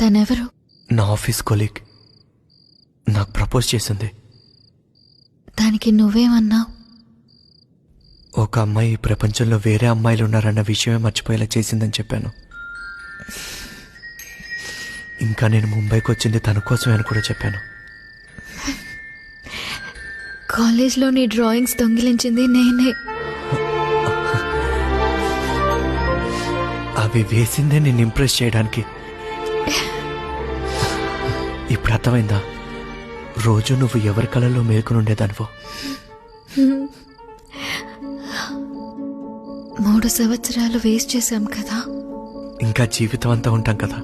తనెవరు? నా office colleague. నాకు propose చేసింది. దానికి నువ్వేమన్నావు? ఒక అమ్మాయి ఈ ప్రపంచంలో వేరే అమ్మాయిలు ఉన్నారన్న విషయమే మర్చిపోయేలా చేసిందని చెప్పాను. ఇంకా నేను ముంబైకి వచ్చింది తన కోసమే అని కూడా చెప్పాను. కాలేజ్లో నీ డ్రాయింగ్స్ దొంగిలించింది నేనే. అవి వేసిందే నేను ఇంప్రెస్ చేయడానికి. ఇప్పుడు అర్థమైందా రోజు నువ్వు ఎవరి కళలో మేల్కొని ఉండేదానివో? 3 సంవత్సరాలు వేస్ట్ చేశాం కదా. ఇంకా జీవితం అంతా ఉంటాం కదా.